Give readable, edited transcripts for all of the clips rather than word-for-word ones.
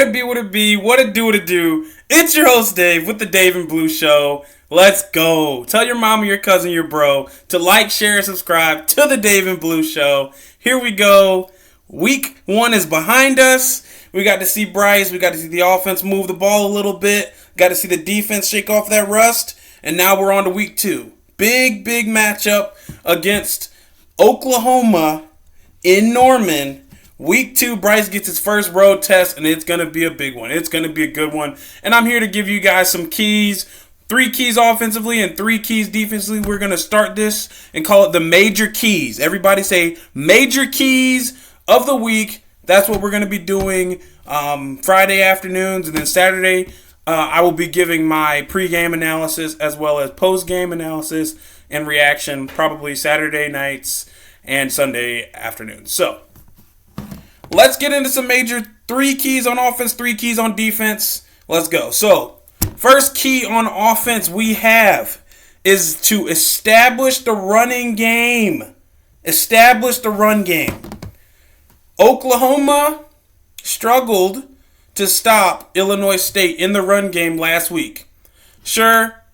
What it be? What it do? What it do? It's your host Dave with the Dave and Blue Show. Let's go. Tell your mama, your cousin, your bro to like, share, and subscribe to the Dave and Blue Show. Here we go. Week 1 is behind us. We got to see Bryce. We got to see the offense move the ball a little bit. Got to see the defense shake off that rust. And now we're on to week 2. Big matchup against Oklahoma in Norman. Week 2, Bryce gets his first road test, and it's going to be a big one. It's going to be a good one. And I'm here to give you guys some keys. 3 keys offensively and 3 keys defensively. We're going to start this and call it the major keys. Everybody say major keys of the week. That's what we're going to be doing Friday afternoons. And then Saturday, I will be giving my pregame analysis as well as postgame analysis and reaction probably Saturday nights and Sunday afternoons. So let's get into some major 3 keys on offense, 3 keys on defense. Let's go. So, first key on offense we have is to establish the running game. Establish the run game. Oklahoma struggled to stop Illinois State in the run game last week. Sure,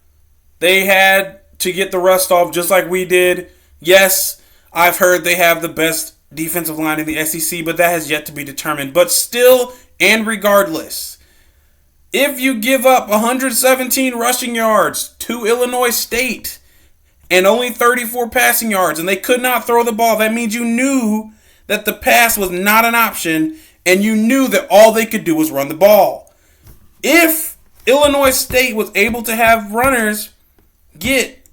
they had to get the rust off just like we did. Yes, I've heard they have the best defensive line in the SEC, but that has yet to be determined. But still, and regardless, if you give up 117 rushing yards to Illinois State and only 34 passing yards, and they could not throw the ball, that means you knew that the pass was not an option, and you knew that all they could do was run the ball. If Illinois State was able to have runners get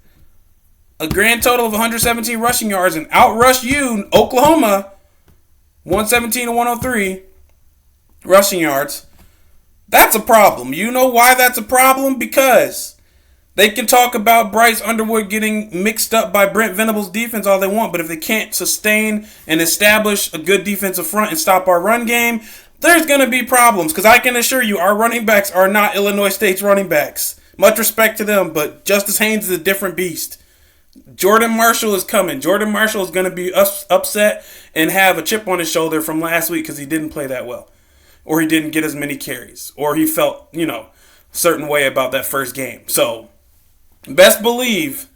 a grand total of 117 rushing yards and outrush you, Oklahoma, 117 to 103 rushing yards, that's a problem. You know why that's a problem? Because they can talk about Bryce Underwood getting mixed up by Brent Venables' defense all they want, but if they can't sustain and establish a good defensive front and stop our run game, there's going to be problems. Because I can assure you, our running backs are not Illinois State's running backs. Much respect to them, but Justice Haynes is a different beast. Jordan Marshall is coming. Jordan Marshall is going to be upset and have a chip on his shoulder from last week because he didn't play that well. Or he didn't get as many carries. Or he felt, a certain way about that first game. So, best believe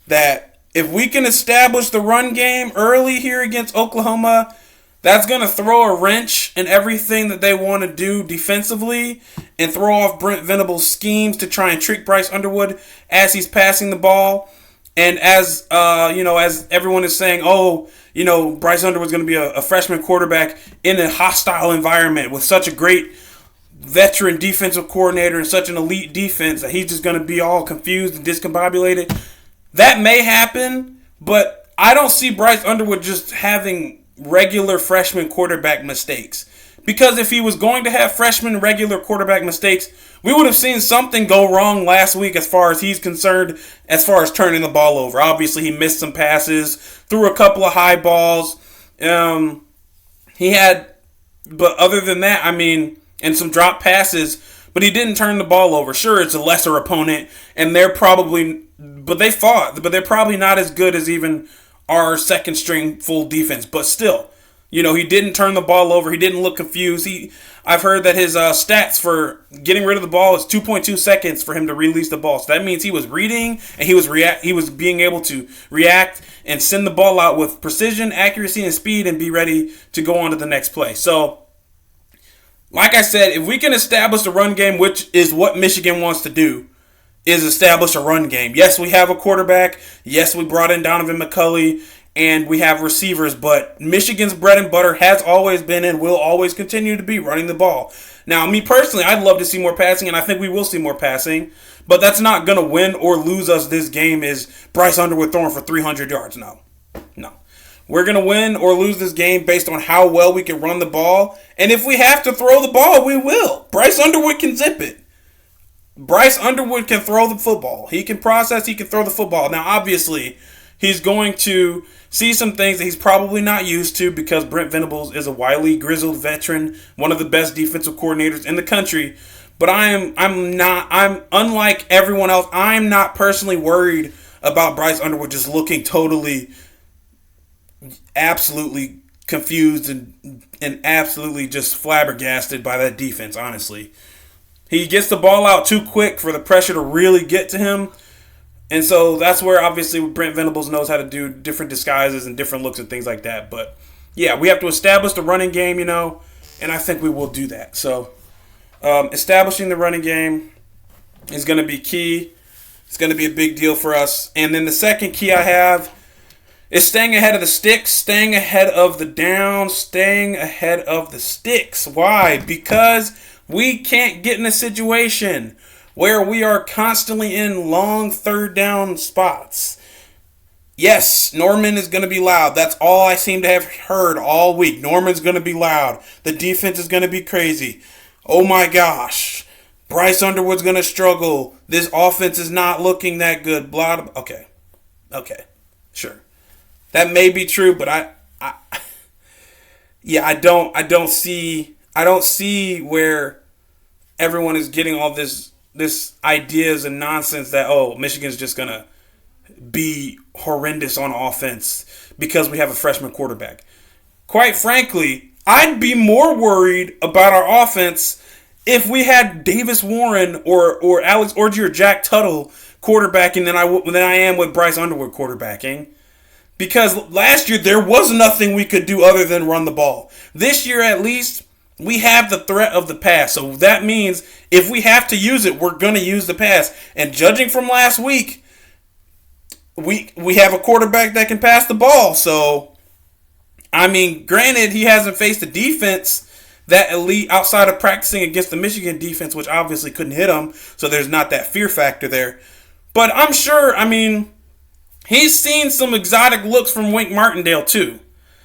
that if we can establish the run game early here against Oklahoma, that's going to throw a wrench in everything that they want to do defensively and throw off Brent Venables' schemes to try and trick Bryce Underwood as he's passing the ball. And as as everyone is saying, Bryce Underwood's going to be a freshman quarterback in a hostile environment with such a great veteran defensive coordinator and such an elite defense that he's just going to be all confused and discombobulated. That may happen, but I don't see Bryce Underwood just having regular freshman quarterback mistakes. Because if he was going to have freshman regular quarterback mistakes, we would have seen something go wrong last week as far as he's concerned, as far as turning the ball over. Obviously, he missed some passes, threw a couple of high balls. But other than that, and some drop passes, but he didn't turn the ball over. Sure, it's a lesser opponent, and they fought, but they're probably not as good as even our second string full defense. But still, he didn't turn the ball over. He didn't look confused. I've heard that his stats for getting rid of the ball is 2.2 seconds for him to release the ball. So that means he was reading and he was being able to react and send the ball out with precision, accuracy, and speed and be ready to go on to the next play. So, like I said, if we can establish a run game, which is what Michigan wants to do, is establish a run game. Yes, we have a quarterback. Yes, we brought in Donovan McCulley. And we have receivers, but Michigan's bread and butter has always been and will always continue to be running the ball. Now, me personally, I'd love to see more passing, and I think we will see more passing, but that's not going to win or lose us this game is Bryce Underwood throwing for 300 yards. No. We're going to win or lose this game based on how well we can run the ball, and if we have to throw the ball, we will. Bryce Underwood can zip it. Bryce Underwood can throw the football. He can process, he can throw the football. Now, obviously, he's going to see some things that he's probably not used to because Brent Venables is a wily, grizzled veteran, one of the best defensive coordinators in the country. But I'm unlike everyone else, I'm not personally worried about Bryce Underwood just looking totally, absolutely confused and absolutely just flabbergasted by that defense, honestly. He gets the ball out too quick for the pressure to really get to him. And so that's where obviously Brent Venables knows how to do different disguises and different looks and things like that. But yeah, we have to establish the running game, and I think we will do that. So establishing the running game is going to be key. It's going to be a big deal for us. And then the second key I have is staying ahead of the sticks, staying ahead of the downs, staying ahead of the sticks. Why? Because we can't get in a situation where we are constantly in long third down spots. Yes, Norman is going to be loud. That's all I seem to have heard all week. Norman's going to be loud. The defense is going to be crazy. Oh my gosh. Bryce Underwood's going to struggle. This offense is not looking that good. Blah, blah. Okay. Sure. That may be true, but I don't see where everyone is getting all this ideas and nonsense that Michigan's just gonna be horrendous on offense because we have a freshman quarterback. Quite frankly, I'd be more worried about our offense if we had Davis Warren or Alex Orji or Jack Tuttle quarterbacking than I am with Bryce Underwood quarterbacking. Because last year there was nothing we could do other than run the ball. This year at least we have the threat of the pass. So that means if we have to use it, we're going to use the pass. And judging from last week, we have a quarterback that can pass the ball. So, I mean, granted, he hasn't faced a defense that elite outside of practicing against the Michigan defense, which obviously couldn't hit him. So there's not that fear factor there. But I'm sure, he's seen some exotic looks from Wink Martindale too.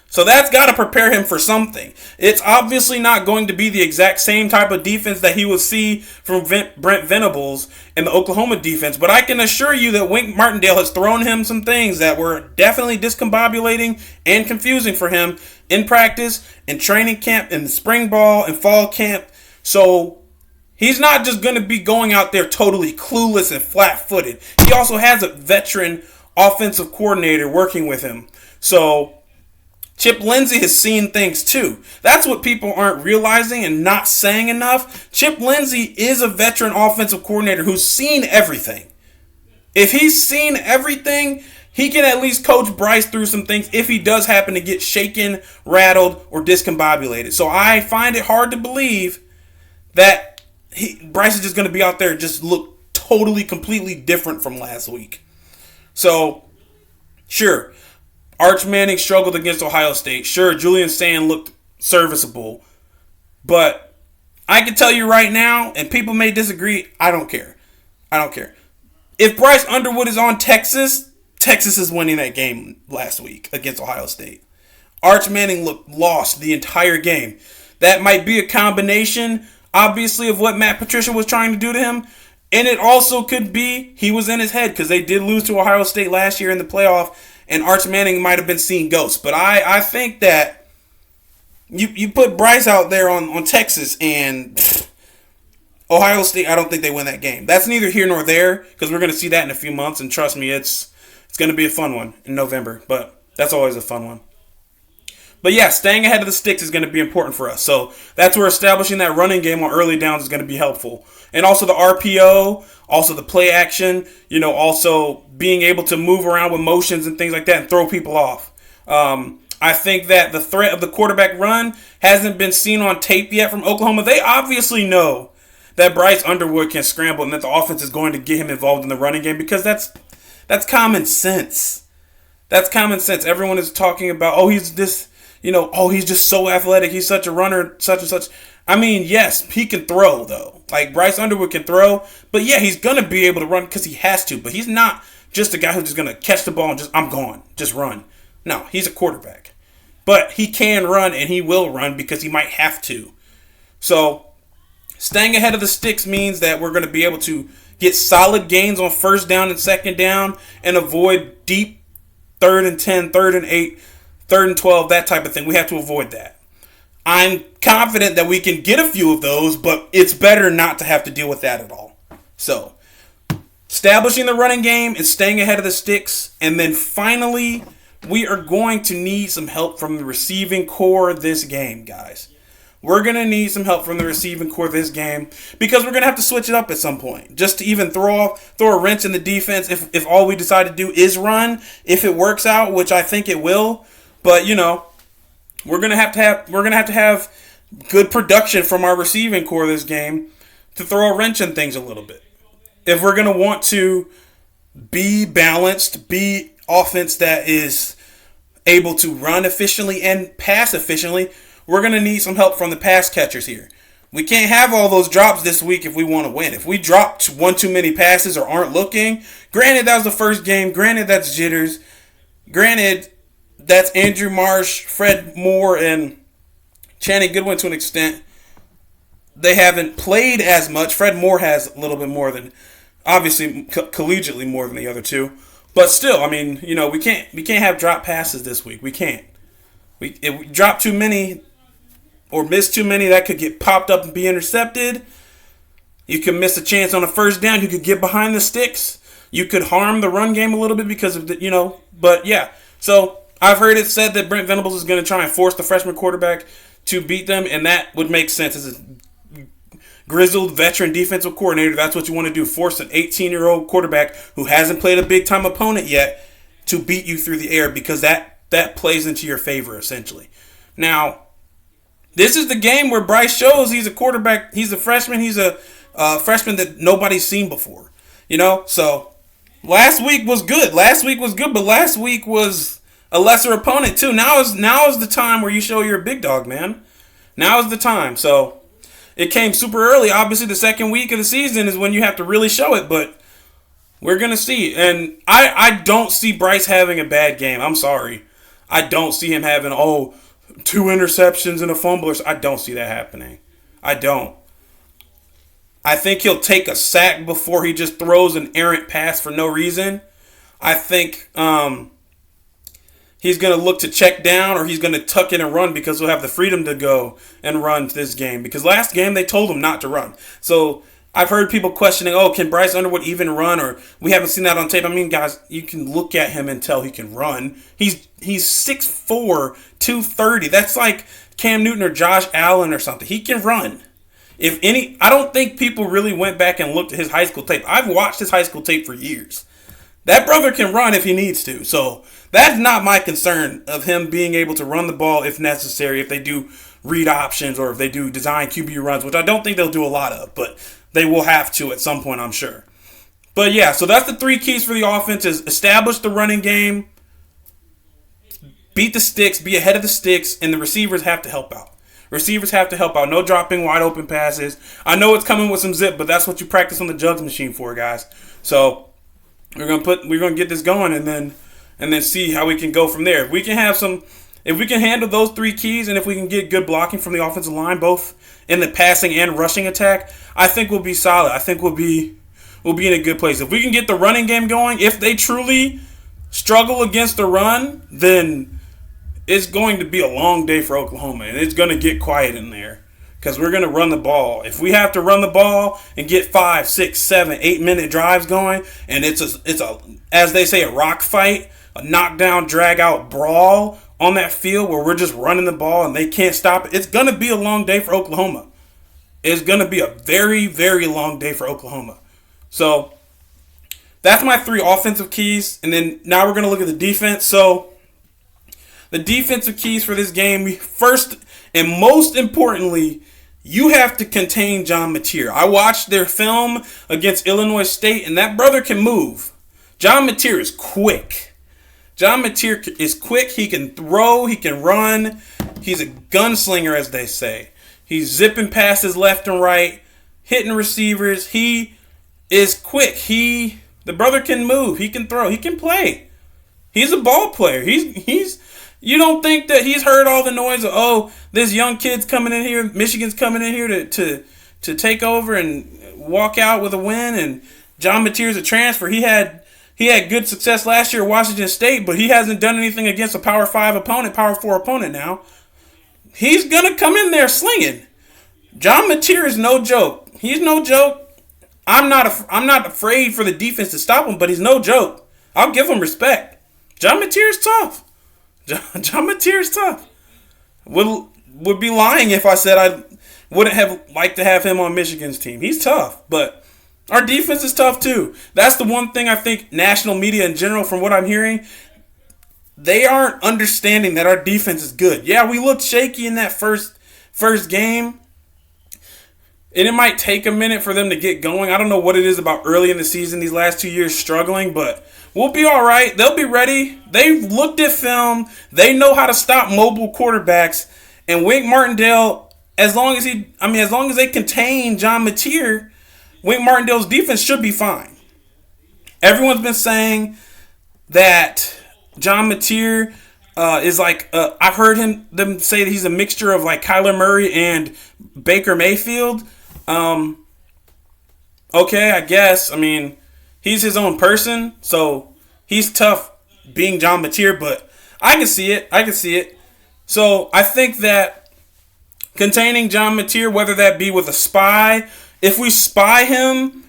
So that's got to prepare him for something. It's obviously not going to be the exact same type of defense that he will see from Brent Venables and the Oklahoma defense. But I can assure you that Wink Martindale has thrown him some things that were definitely discombobulating and confusing for him in practice, in training camp, in the spring ball, and fall camp. So he's not just going to be going out there totally clueless and flat-footed. He also has a veteran offensive coordinator working with him. So Chip Lindsey has seen things too. That's what people aren't realizing and not saying enough. Chip Lindsey is a veteran offensive coordinator who's seen everything. If he's seen everything, he can at least coach Bryce through some things if he does happen to get shaken, rattled, or discombobulated. So I find it hard to believe that Bryce is just going to be out there and just look totally, completely different from last week. So, sure, Arch Manning struggled against Ohio State. Sure, Julian Sand looked serviceable. But I can tell you right now, and people may disagree, I don't care. If Bryce Underwood is on Texas, Texas is winning that game last week against Ohio State. Arch Manning looked lost the entire game. That might be a combination, obviously, of what Matt Patricia was trying to do to him. And it also could be he was in his head because they did lose to Ohio State last year in the playoff, and Arch Manning might have been seeing ghosts. But I think that you put Bryce out there on Texas and Ohio State, I don't think they win that game. That's neither here nor there because we're going to see that in a few months, and trust me, it's going to be a fun one in November. But that's always a fun one. But yeah, staying ahead of the sticks is going to be important for us. So that's where establishing that running game on early downs is going to be helpful. And also the RPO, also the play action, also being able to move around with motions and things like that and throw people off. I think that the threat of the quarterback run hasn't been seen on tape yet from Oklahoma. They obviously know that Bryce Underwood can scramble and that the offense is going to get him involved in the running game because that's common sense. That's common sense. Everyone is talking about, he's this... he's just so athletic. He's such a runner, such and such. Yes, he can throw, though. Like, Bryce Underwood can throw. But, yeah, he's going to be able to run because he has to. But he's not just a guy who's just going to catch the ball and I'm gone. Just run. No, he's a quarterback. But he can run, and he will run because he might have to. So, staying ahead of the sticks means that we're going to be able to get solid gains on first down and second down and avoid deep 3rd and 10, 3rd and 8, 3rd and 12, that type of thing. We have to avoid that. I'm confident that we can get a few of those, but it's better not to have to deal with that at all. So, establishing the running game and staying ahead of the sticks, and then finally we are going to need some help from the receiving core this game, guys. We're going to need some help from the receiving core this game because we're going to have to switch it up at some point. Just to even throw a wrench in the defense if all we decide to do is run, if it works out, which I think it will. But, we're going to have to have good production from our receiving core this game to throw a wrench in things a little bit. If we're going to want to be balanced, be offense that is able to run efficiently and pass efficiently, we're going to need some help from the pass catchers here. We can't have all those drops this week if we want to win. If we drop one too many passes or aren't looking, granted that was the first game, granted that's jitters, granted that's Andrew Marsh, Fred Moore, and Channing Goodwin to an extent. They haven't played as much. Fred Moore has a little bit more than, obviously, collegiately more than the other two. But still, I mean, we can't have drop passes this week. We can't. If we drop too many or miss too many, that could get popped up and be intercepted. You could miss a chance on a first down. You could get behind the sticks. You could harm the run game a little bit because of the, But yeah, so I've heard it said that Brent Venables is going to try and force the freshman quarterback to beat them, and that would make sense as a grizzled veteran defensive coordinator. That's what you want to do. Force an 18-year-old quarterback who hasn't played a big-time opponent yet to beat you through the air because that plays into your favor, essentially. Now, this is the game where Bryce shows he's a quarterback. He's a freshman. He's a freshman that nobody's seen before. So last week was good. But last week was a lesser opponent, too. Now is the time where you show you're a big dog, man. Now is the time. So it came super early. Obviously, the second week of the season is when you have to really show it, but we're going to see. And I don't see Bryce having a bad game. I'm sorry. I don't see him having, 2 interceptions and a fumble. I don't see that happening. I don't. I think he'll take a sack before he just throws an errant pass for no reason. I think he's going to look to check down or he's going to tuck in and run because he'll have the freedom to go and run this game. Because last game they told him not to run. So I've heard people questioning, can Bryce Underwood even run? Or we haven't seen that on tape. I mean, guys, you can look at him and tell he can run. He's 6'4", 230. That's like Cam Newton or Josh Allen or something. He can run. I don't think people really went back and looked at his high school tape. I've watched his high school tape for years. That brother can run if he needs to. So that's not my concern of him being able to run the ball if necessary, if they do read options or if they do design QB runs, which I don't think they'll do a lot of, but they will have to at some point, I'm sure. But yeah, so that's the 3 keys for the offense is establish the running game, beat the sticks, be ahead of the sticks, and the receivers have to help out. Receivers have to help out. No dropping wide open passes. I know it's coming with some zip, but that's what you practice on the jugs machine for, guys. So we're gonna get this going and then see how we can go from there. If we can handle those 3 keys and if we can get good blocking from the offensive line, both in the passing and rushing attack, I think we'll be solid. I think we'll be in a good place. If we can get the running game going, if they truly struggle against the run, then it's going to be a long day for Oklahoma, and it's going to get quiet in there because we're going to run the ball. If we have to run the ball and get 5, 6, 7, 8-minute drives going, and it's a as they say, a rock fight, a knockdown, drag-out brawl on that field where we're just running the ball and they can't stop it, it's going to be a long day for Oklahoma. It's going to be a very, very long day for Oklahoma. So that's my 3 offensive keys, and then now we're going to look at the defense. So the defensive keys for this game, first and most importantly, you have to contain John Mateer. I watched their film against Illinois State, and that brother can move. John Mateer is quick. He can throw, he can run. He's a gunslinger, as they say. He's zipping passes left and right, hitting receivers. He is quick. The brother can move. He can throw. He can play. He's a ball player. You don't think that he's heard all the noise of, this young kid's coming in here, Michigan's coming in here to take over and walk out with a win, and John Mateer's a transfer. He had good success last year at Washington State, but he hasn't done anything against a Power 5 opponent, Power 4 opponent now. He's going to come in there slinging. John Mateer is no joke. He's no joke. I'm not afraid for the defense to stop him, but he's no joke. I'll give him respect. John Mateer is tough. John Mateer's tough. Would be lying if I said I wouldn't have liked to have him on Michigan's team. He's tough, but our defense is tough too. That's the one thing I think national media in general, from what I'm hearing, they aren't understanding that our defense is good. Yeah, we looked shaky in that first game, and it might take a minute for them to get going. I don't know what it is about early in the season, these last 2 years struggling, but we'll be all right. They'll be ready. They've looked at film. They know how to stop mobile quarterbacks. And Wink Martindale, as long as they contain John Mateer, Wink Martindale's defense should be fine. Everyone's been saying that John Mateer is like I've heard them say that he's a mixture of like Kyler Murray and Baker Mayfield. Okay, I guess. I mean, he's his own person, so he's tough being John Mateer, but I can see it. So I think that containing John Mateer, whether that be with a spy, if we spy him,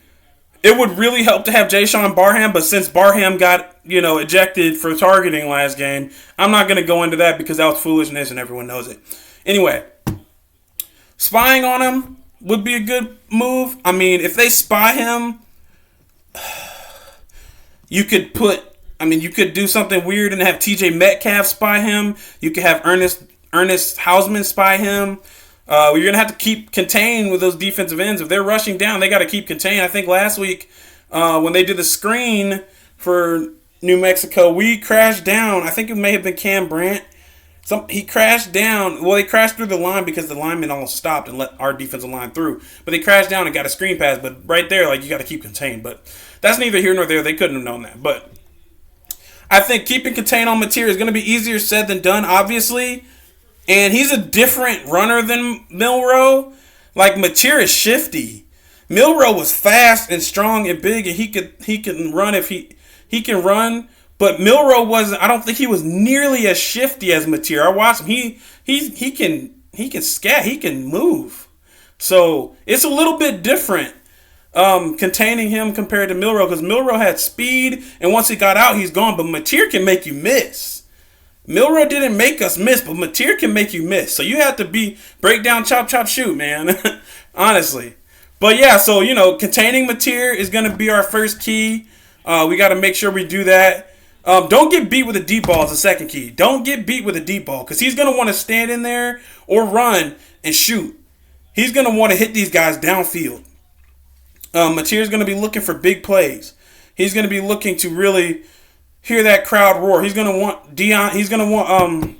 it would really help to have Jayshon Barham, but since Barham got, ejected for targeting last game, I'm not going to go into that because that was foolishness and everyone knows it. Anyway, spying on him would be a good move. I mean, if they spy him, you could do something weird and have TJ Metcalf spy him. You could have Ernest Hausman spy him. You're going to have to keep contained with those defensive ends. If they're rushing down, they got to keep contained. I think last week when they did the screen for New Mexico, we crashed down. I think it may have been Cam Brandt. He crashed down. Well, they crashed through the line because the linemen almost stopped and let our defensive line through. But they crashed down and got a screen pass. But right there, you got to keep contained. But that's neither here nor there. They couldn't have known that. But I think keeping contained on Mateer is going to be easier said than done, obviously. And he's a different runner than Milroe. Mateer is shifty. Milroe was fast and strong and big, and he can run if he can run. But Milroe wasn't. I don't think he was nearly as shifty as Mateer. I watched him. He can scat. He can move. So it's a little bit different containing him compared to Milroe, because Milroe had speed, and once he got out, he's gone. But Mateer can make you miss. Milroe didn't make us miss, but Mateer can make you miss. So you have to break down, chop, chop, shoot, man. Honestly. But yeah, so, containing Mateer is going to be our first key. We got to make sure we do that. Don't get beat with a deep ball is the second key. Don't get beat with a deep ball, because he's going to want to stand in there or run and shoot. He's going to want to hit these guys downfield. Mateer's going to be looking for big plays. He's going to be looking to really hear that crowd roar. He's going to want Dion. He's going to want,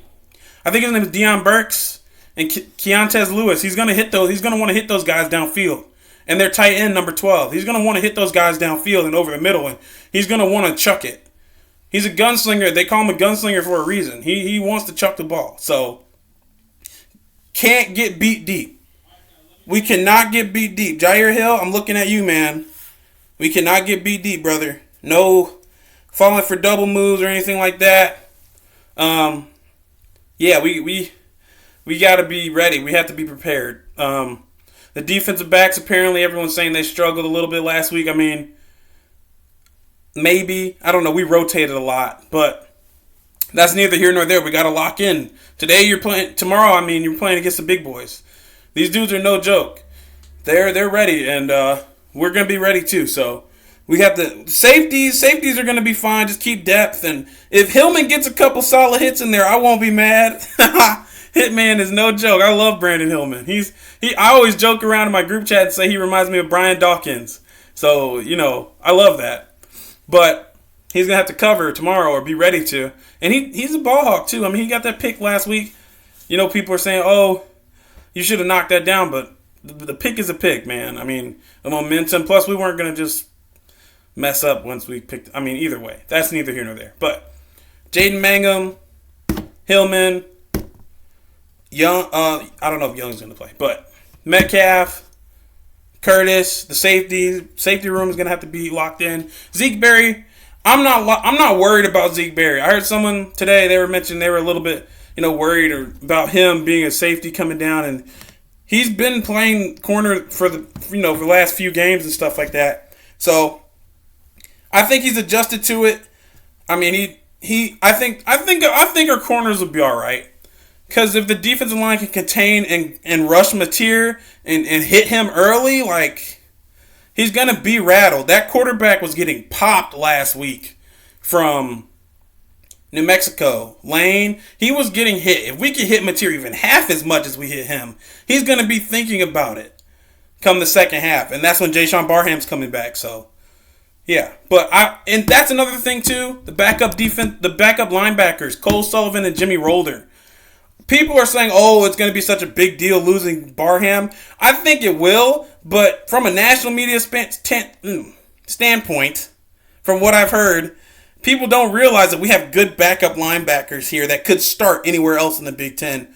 I think his name is Deion Burks and Keontez Lewis. He's going to hit those. He's going to want to hit those guys downfield. And their tight end, number 12. He's going to want to hit those guys downfield and over the middle. And he's going to want to chuck it. He's a gunslinger. They call him a gunslinger for a reason. He wants to chuck the ball. So, can't get beat deep. We cannot get beat deep. Jair Hill, I'm looking at you, man. We cannot get beat deep, brother. No falling for double moves or anything like that. Yeah, we got to be ready. We have to be prepared. The defensive backs, apparently everyone's saying they struggled a little bit last week. I mean, maybe. I don't know. We rotated a lot, but that's neither here nor there. We got to lock in. Today you're playing. Tomorrow, you're playing against the big boys. These dudes are no joke. They're ready, and we're going to be ready too. So we have the safeties. Safeties are going to be fine. Just keep depth. And if Hillman gets a couple solid hits in there, I won't be mad. Hitman is no joke. I love Brandon Hillman. I always joke around in my group chat and say he reminds me of Brian Dawkins. So, I love that. But he's going to have to cover tomorrow or be ready to. And he's a ball hawk too. He got that pick last week. People are saying, oh, you should have knocked that down. But the pick is a pick, man. The momentum. Plus, we weren't going to just mess up once we picked. Either way. That's neither here nor there. But Jaden Mangum, Hillman, Young, I don't know if Young's going to play, but Metcalf, Curtis, the safety room is going to have to be locked in. Zeke Berry, I'm not worried about Zeke Berry. I heard someone today, they were a little bit, worried about him being a safety coming down, and he's been playing corner for the last few games and stuff like that. So I think he's adjusted to it. I think our corners will be all right. Because if the defensive line can contain and rush Mateer and hit him early, like, he's going to be rattled. That quarterback was getting popped last week from New Mexico. Lane, he was getting hit. If we could hit Mateer even half as much as we hit him, he's going to be thinking about it come the second half. And that's when Jayshon Barham's coming back. So, yeah. And that's another thing, too. The backup linebackers, Cole Sullivan and Jimmy Rolder. People are saying, oh, it's going to be such a big deal losing Barham. I think it will, but from a national media standpoint, from what I've heard, people don't realize that we have good backup linebackers here that could start anywhere else in the Big Ten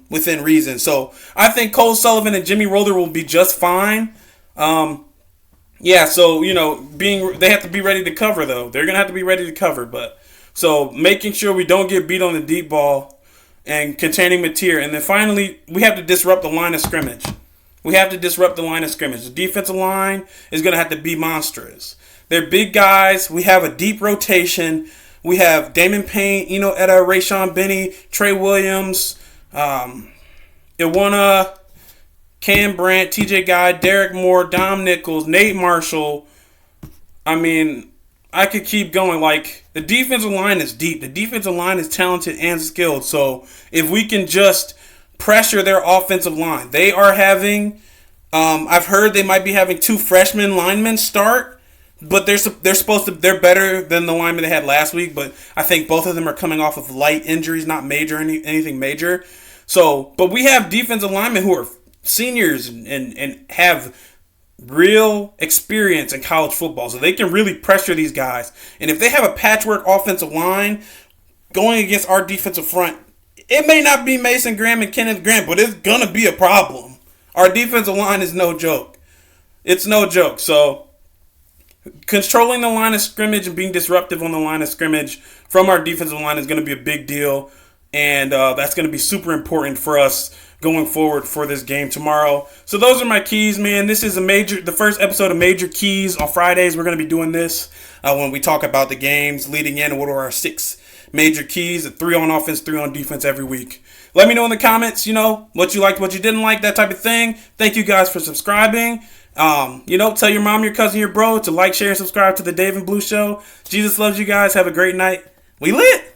within reason. So I think Cole Sullivan and Jimmy Rolder will be just fine. Yeah, so, they have to be ready to cover, though. They're going to have to be ready to cover. So making sure we don't get beat on the deep ball and containing Mateer. And then finally, we have to disrupt the line of scrimmage. The defensive line is going to have to be monstrous. They're big guys. We have a deep rotation. We have Damon Payne, Etta, Rayshawn Benny, Trey Williams, Iwana, Cam Brandt, TJ Guy, Derek Moore, Dom Nichols, Nate Marshall. I mean, I could keep going. Like, the defensive line is deep. The defensive line is talented and skilled. So if we can just pressure their offensive line, they are having. I've heard they might be having 2 freshman linemen start, but they're better than the linemen they had last week. But I think both of them are coming off of light injuries, not major anything major. So, but we have defensive linemen who are seniors and have real experience in college football, so they can really pressure these guys. And if they have a patchwork offensive line going against our defensive front, it may not be Mason Graham and Kenneth Grant, but it's gonna be a problem. Our defensive line is no joke. It's no joke. So controlling the line of scrimmage and being disruptive on the line of scrimmage from our defensive line is going to be a big deal, and that's going to be super important for us going forward for this game tomorrow. So those are my keys, man. This is the first episode of Major Keys. On Fridays, we're going to be doing this when we talk about the games leading in. What are our 6 major keys? 3 on offense, 3 on defense every week. Let me know in the comments, what you liked, what you didn't like, that type of thing. Thank you guys for subscribing. Tell your mom, your cousin, your bro to like, share, and subscribe to the Dave and Blue Show. Jesus loves you guys. Have a great night. We lit.